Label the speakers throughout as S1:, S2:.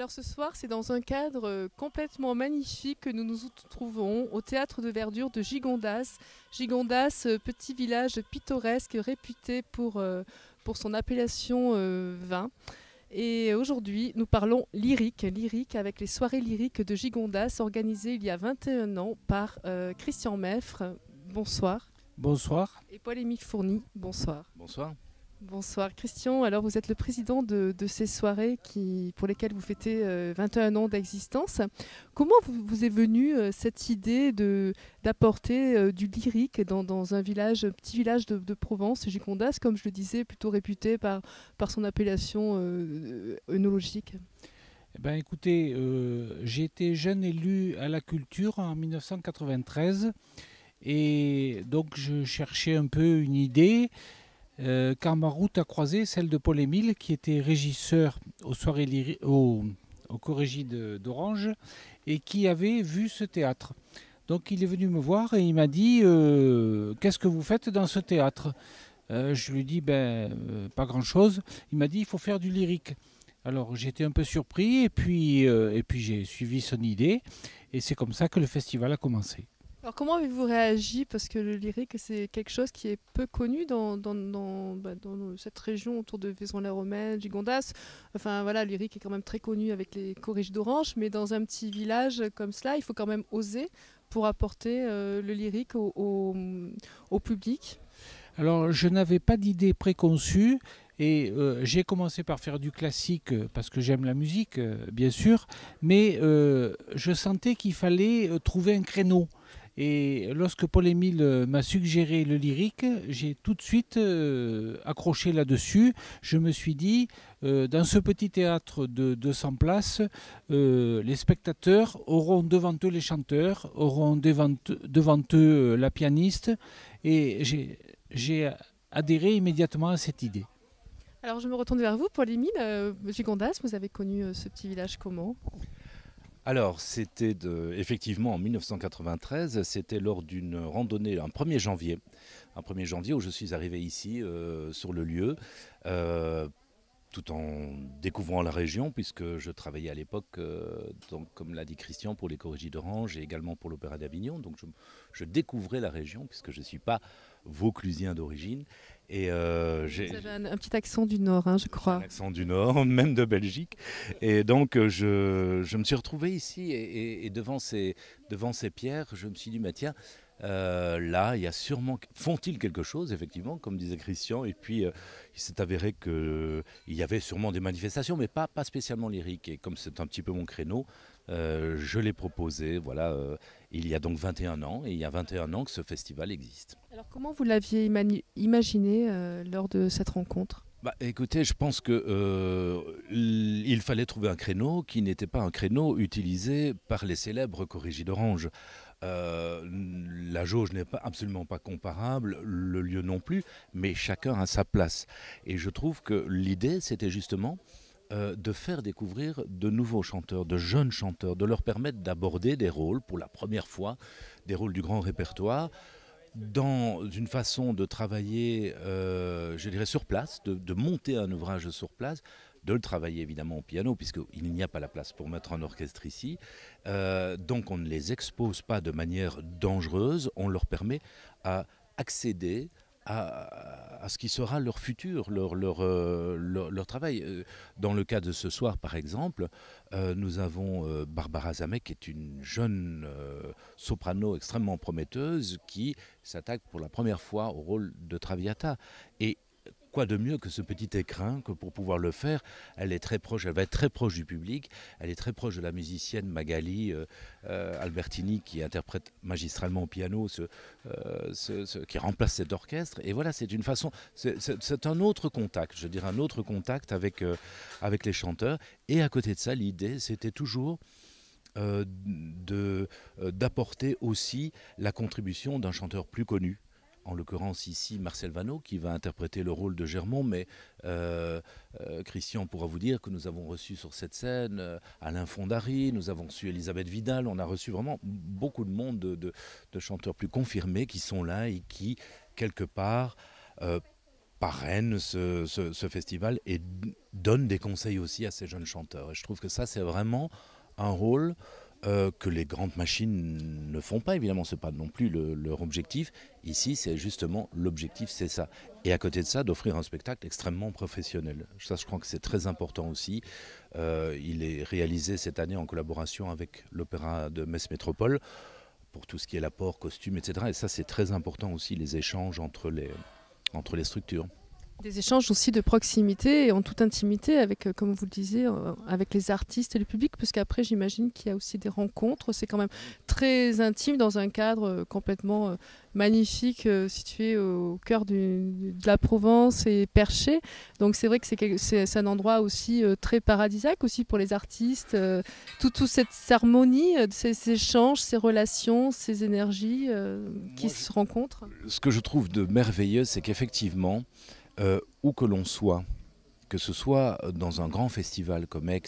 S1: Alors ce soir, c'est dans un cadre complètement magnifique que nous nous trouvons au théâtre de verdure de Gigondas. Gigondas, petit village pittoresque réputé pour son appellation vin. Et aujourd'hui, nous parlons lyrique avec les soirées lyriques de Gigondas organisées il y a 21 ans par Christian Meffre. Bonsoir.
S2: Bonsoir.
S1: Et Paul-Émile Fourny. Bonsoir.
S3: Bonsoir.
S1: Bonsoir Christian, alors vous êtes le président de ces soirées pour lesquelles vous fêtez 21 ans d'existence. Comment vous est venue cette idée d'apporter du lyrique dans un petit village de Provence, Gigondas, comme je le disais, plutôt réputé par son appellation œnologique?
S2: Eh ben, écoutez, j'ai été jeune élu à la culture en 1993 et donc je cherchais un peu une idée. Quand ma route a croisé celle de Paul-Émile, qui était régisseur aux soirées au Corégie d'Orange et qui avait vu ce théâtre. Donc il est venu me voir et il m'a dit qu'est-ce que vous faites dans ce théâtre? Je lui ai dit pas grand-chose. Il m'a dit il faut faire du lyrique. Alors j'étais un peu surpris et puis j'ai suivi son idée et c'est comme ça que le festival a commencé.
S1: Alors comment avez-vous réagi? Parce que le lyrique, c'est quelque chose qui est peu connu dans cette région autour de Vaison-la-Romaine, Gigondas. Enfin voilà, le lyrique est quand même très connu avec les Corégies d'Orange, mais dans un petit village comme cela, il faut quand même oser pour apporter le lyrique au public.
S2: Alors je n'avais pas d'idée préconçue. Et j'ai commencé par faire du classique parce que j'aime la musique, bien sûr, mais je sentais qu'il fallait trouver un créneau. Et lorsque Paul-Émile m'a suggéré le lyrique, j'ai tout de suite accroché là-dessus. Je me suis dit, dans ce petit théâtre de 200 places, les spectateurs auront devant eux les chanteurs, auront devant eux la pianiste, et j'ai adhéré immédiatement à cette idée.
S1: Alors je me retourne vers vous, Paul-Émile. Gigondas, vous avez connu ce petit village comment?
S3: Alors, c'était effectivement en 1993, c'était lors d'une randonnée, un 1er janvier où je suis arrivé ici sur le lieu, tout en découvrant la région, puisque je travaillais à l'époque, donc, comme l'a dit Christian, pour les Corégies d'Orange et également pour l'Opéra d'Avignon. Donc je découvrais la région, puisque je ne suis pas vauclusien d'origine. Et
S1: Vous avez un petit accent du Nord, hein, je crois.
S3: un accent du Nord, même de Belgique. Et donc je me suis retrouvé ici et devant ces pierres, je me suis dit, tiens, là, il y a sûrement... Font-ils quelque chose, effectivement, comme disait Christian. Et puis, il s'est avéré qu'il y avait sûrement des manifestations, mais pas spécialement lyriques. Et comme c'est un petit peu mon créneau, je l'ai proposé, voilà, il y a donc 21 ans. Et il y a 21 ans que ce festival existe.
S1: Alors comment vous l'aviez imaginé lors de cette rencontre?
S3: Écoutez, je pense qu'il fallait trouver un créneau qui n'était pas un créneau utilisé par les célèbres Corégies d'Orange. La jauge n'est absolument pas comparable, le lieu non plus, mais chacun a sa place. Et je trouve que l'idée, c'était justement de faire découvrir de nouveaux chanteurs, de jeunes chanteurs, de leur permettre d'aborder des rôles pour la première fois, des rôles du grand répertoire, dans une façon de travailler, je dirais, sur place, de monter un ouvrage sur place, de le travailler évidemment au piano, puisqu'il n'y a pas la place pour mettre un orchestre ici. Donc on ne les expose pas de manière dangereuse, on leur permet à accéder à ce qui sera leur futur, leur travail. Dans le cas de ce soir, par exemple, nous avons Barbara Zamek, qui est une jeune soprano extrêmement prometteuse, qui s'attaque pour la première fois au rôle de Traviata. Et quoi de mieux que ce petit écrin que pour pouvoir le faire? Elle est très proche, elle va être très proche du public, elle est très proche de la musicienne Magali Albertini, qui interprète magistralement au piano, qui remplace cet orchestre. Et voilà, c'est une façon, c'est un autre contact, je dirais un autre contact avec les chanteurs. Et à côté de ça, l'idée, c'était toujours d'apporter aussi la contribution d'un chanteur plus connu. En l'occurrence ici Marcel Vanneau qui va interpréter le rôle de Germont, mais Christian pourra vous dire que nous avons reçu sur cette scène Alain Fondary, nous avons reçu Elisabeth Vidal, on a reçu vraiment beaucoup de monde, de chanteurs plus confirmés qui sont là et qui, quelque part, parraine ce festival et donne des conseils aussi à ces jeunes chanteurs. Et je trouve que ça, c'est vraiment un rôle que les grandes machines ne font pas, évidemment, ce n'est pas non plus leur objectif. Ici, c'est justement l'objectif, c'est ça. Et à côté de ça, d'offrir un spectacle extrêmement professionnel. Ça, je crois que c'est très important aussi. Il est réalisé cette année en collaboration avec l'Opéra de Metz Métropole pour tout ce qui est l'apport, costume, etc. Et ça, c'est très important aussi, les échanges entre les structures.
S1: Des échanges aussi de proximité et en toute intimité avec, comme vous le disiez, avec les artistes et le public, parce qu'après j'imagine qu'il y a aussi des rencontres. C'est quand même très intime dans un cadre complètement magnifique, situé au cœur de la Provence et perché. Donc c'est vrai que c'est un endroit aussi très paradisiaque aussi pour les artistes. Toute cette harmonie, ces échanges, ces relations, ces énergies qui se rencontrent.
S3: Ce que je trouve de merveilleux, c'est qu'effectivement, où que l'on soit, que ce soit dans un grand festival comme Aix,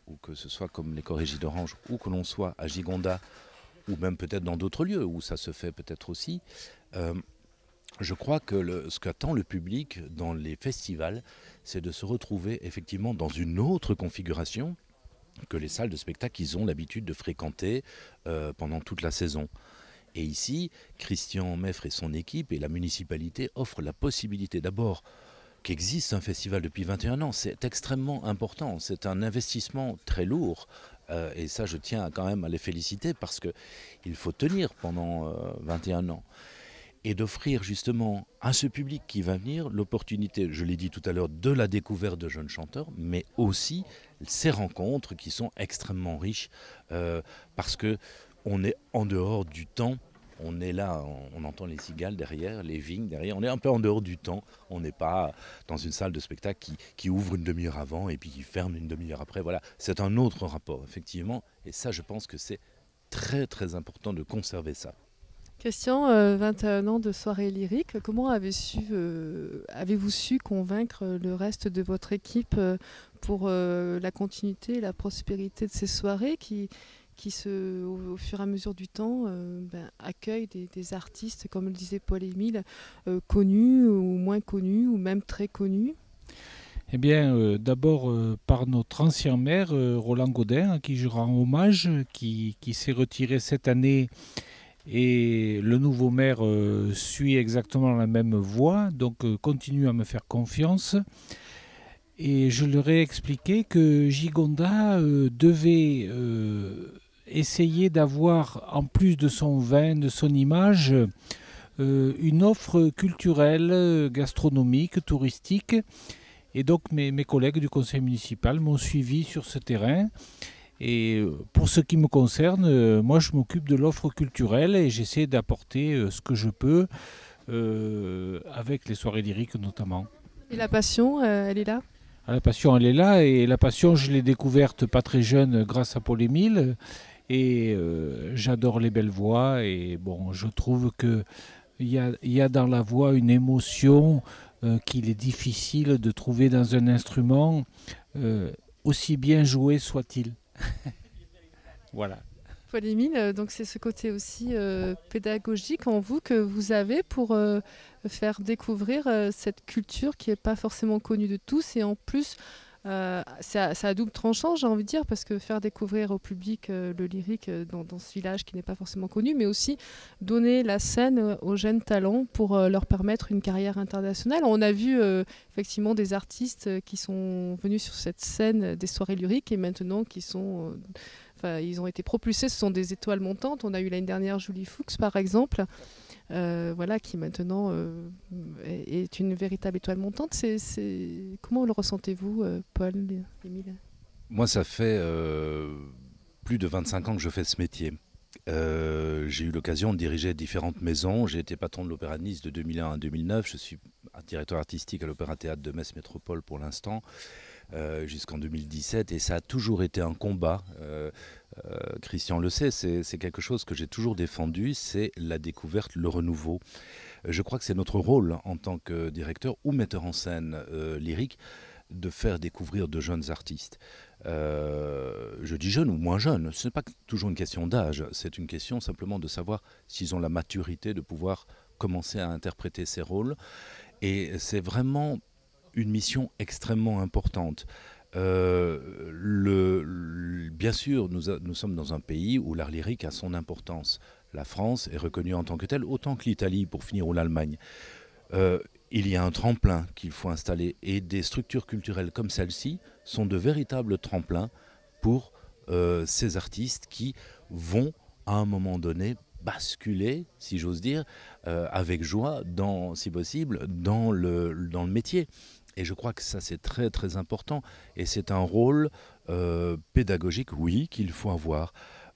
S3: ou que ce soit comme les Corégies d'Orange, où que l'on soit à Gigondas, ou même peut-être dans d'autres lieux où ça se fait peut-être aussi, je crois que ce qu'attend le public dans les festivals, c'est de se retrouver effectivement dans une autre configuration que les salles de spectacle qu'ils ont l'habitude de fréquenter pendant toute la saison. Et ici, Christian Meffre et son équipe et la municipalité offrent la possibilité d'abord qu'existe un festival depuis 21 ans. C'est extrêmement important, c'est un investissement très lourd. Et ça, je tiens quand même à les féliciter parce qu'il faut tenir pendant 21 ans. Et d'offrir justement à ce public qui va venir l'opportunité, je l'ai dit tout à l'heure, de la découverte de jeunes chanteurs, mais aussi ces rencontres qui sont extrêmement riches parce que on est en dehors du temps, on est là, on entend les cigales derrière, les vignes derrière, on est un peu en dehors du temps, on n'est pas dans une salle de spectacle qui ouvre une demi-heure avant et puis qui ferme une demi-heure après, voilà, c'est un autre rapport effectivement, et ça je pense que c'est très très important de conserver ça.
S1: Christian, 21 ans de soirée lyrique, comment avez-vous su convaincre le reste de votre équipe pour la continuité et la prospérité de ces soirées qui au fur et à mesure du temps, accueillent des artistes, comme le disait Paul-Émile, connus ou moins connus, ou même très connus?
S2: Eh bien, d'abord par notre ancien maire, Roland Godin, à qui je rends hommage, qui s'est retiré cette année. Et le nouveau maire suit exactement la même voie, donc continue à me faire confiance. Et je leur ai expliqué que Gigondas devait essayer d'avoir, en plus de son vin, de son image, une offre culturelle, gastronomique, touristique. Et donc mes collègues du conseil municipal m'ont suivi sur ce terrain. Et pour ce qui me concerne, moi je m'occupe de l'offre culturelle et j'essaie d'apporter ce que je peux avec les soirées lyriques notamment.
S1: Et la passion, elle est là?
S2: La passion, elle est là, et la passion, je l'ai découverte pas très jeune grâce à Paul-Émile. Et j'adore les belles voix, et bon, je trouve qu'il y a dans la voix une émotion qu'il est difficile de trouver dans un instrument, aussi bien joué soit-il. Voilà.
S1: Paul-Émile, donc c'est ce côté aussi pédagogique en vous que vous avez pour faire découvrir cette culture qui n'est pas forcément connue de tous, et en plus c'est à double tranchant, j'ai envie de dire, parce que faire découvrir au public le lyrique dans ce village qui n'est pas forcément connu, mais aussi donner la scène aux jeunes talents pour leur permettre une carrière internationale. On a vu effectivement des artistes qui sont venus sur cette scène des soirées lyriques et maintenant qui sont... ils ont été propulsés, ce sont des étoiles montantes. On a eu l'année dernière Julie Fuchs, par exemple, qui maintenant est une véritable étoile montante. Comment le ressentez-vous, Paul, Émile?
S3: Moi, ça fait plus de 25 ans que je fais ce métier. J'ai eu l'occasion de diriger différentes maisons. J'ai été patron de l'Opéra de Nice de 2001 à 2009. Je suis directeur artistique à l'Opéra Théâtre de Metz Métropole pour l'instant. Jusqu'en 2017, et ça a toujours été un combat. Christian le sait, c'est quelque chose que j'ai toujours défendu, c'est la découverte, le renouveau. Je crois que c'est notre rôle en tant que directeur ou metteur en scène lyrique de faire découvrir de jeunes artistes. Je dis jeunes ou moins jeunes, ce n'est pas toujours une question d'âge, c'est une question simplement de savoir s'ils ont la maturité de pouvoir commencer à interpréter ces rôles. Et c'est vraiment une mission extrêmement importante. Bien sûr, nous sommes dans un pays où l'art lyrique a son importance. La France est reconnue en tant que telle, autant que l'Italie, pour finir, ou l'Allemagne. Il y a un tremplin qu'il faut installer, et des structures culturelles comme celle-ci sont de véritables tremplins pour ces artistes qui vont, à un moment donné, basculer, si j'ose dire, avec joie, si possible, dans le métier. Et je crois que ça, c'est très très important. Et c'est un rôle pédagogique, oui, qu'il faut avoir.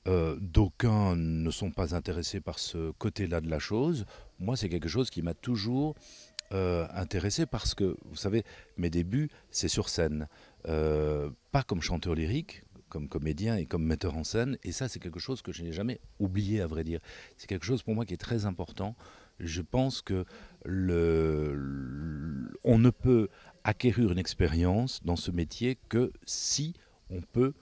S3: D'aucuns ne sont pas intéressés par ce côté-là de la chose. Moi, c'est quelque chose qui m'a toujours intéressé parce que, vous savez, mes débuts, c'est sur scène. Pas comme chanteur lyrique, comme comédien et comme metteur en scène. Et ça, c'est quelque chose que je n'ai jamais oublié, à vrai dire. C'est quelque chose pour moi qui est très important. Je pense que on ne peut acquérir une expérience dans ce métier que si on peut,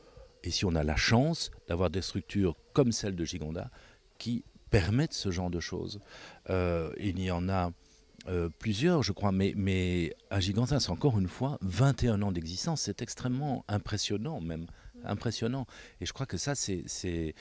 S3: et si on a la chance d'avoir des structures comme celle de Gigondas qui permettent ce genre de choses. Il y en a plusieurs, je crois, mais à Gigondas, encore une fois, 21 ans d'existence, c'est extrêmement impressionnant même. Impressionnant. Et je crois que ça, je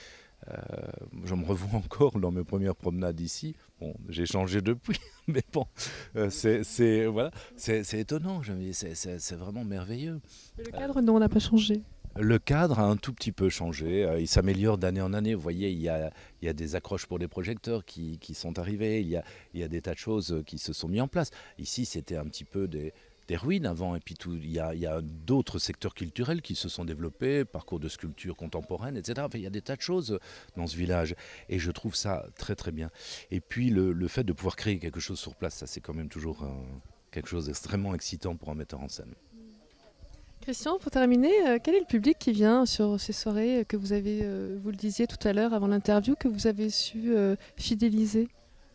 S3: me revois encore dans mes premières promenades ici. Bon, j'ai changé depuis, mais bon, voilà, c'est étonnant. Je me dis, c'est vraiment merveilleux.
S1: Mais le cadre, non, on n'a pas changé.
S3: Le cadre a un tout petit peu changé. Il s'améliore d'année en année. Vous voyez, il y a des accroches pour des projecteurs qui sont arrivés. Il y a des tas de choses qui se sont mis en place. Ici, c'était un petit peu des ruines avant, et puis il y a d'autres secteurs culturels qui se sont développés, parcours de sculpture contemporaine, etc. Enfin, il y a des tas de choses dans ce village, et je trouve ça très très bien. Et puis le fait de pouvoir créer quelque chose sur place, ça c'est quand même toujours quelque chose d'extrêmement excitant pour un metteur en scène.
S1: Christian, pour terminer, quel est le public qui vient sur ces soirées que vous avez, vous le disiez tout à l'heure avant l'interview, que vous avez su fidéliser ?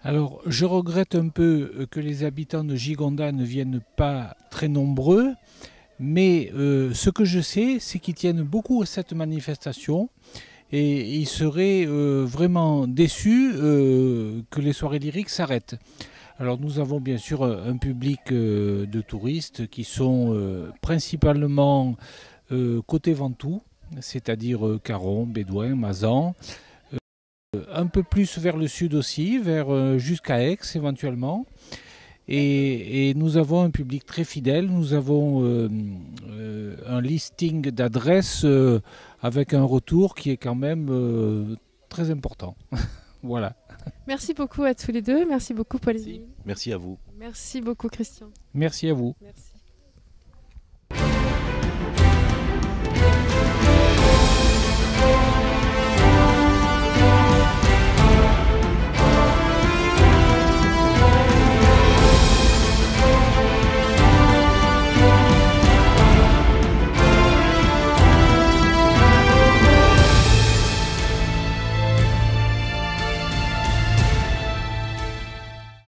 S2: Alors, je regrette un peu que les habitants de Gigondas ne viennent pas très nombreux, mais ce que je sais, c'est qu'ils tiennent beaucoup à cette manifestation, et ils seraient vraiment déçus que les soirées lyriques s'arrêtent. Alors, nous avons bien sûr un public de touristes qui sont principalement côté Ventoux, c'est-à-dire Caron, Bédouin, Mazan. Un peu plus vers le sud aussi, jusqu'à Aix éventuellement. Et nous avons un public très fidèle. Nous avons un listing d'adresses avec un retour qui est quand même très important. Voilà.
S1: Merci beaucoup à tous les deux. Merci beaucoup Pauline.
S3: Merci à vous.
S1: Merci beaucoup Christian.
S2: Merci à vous.
S1: Merci.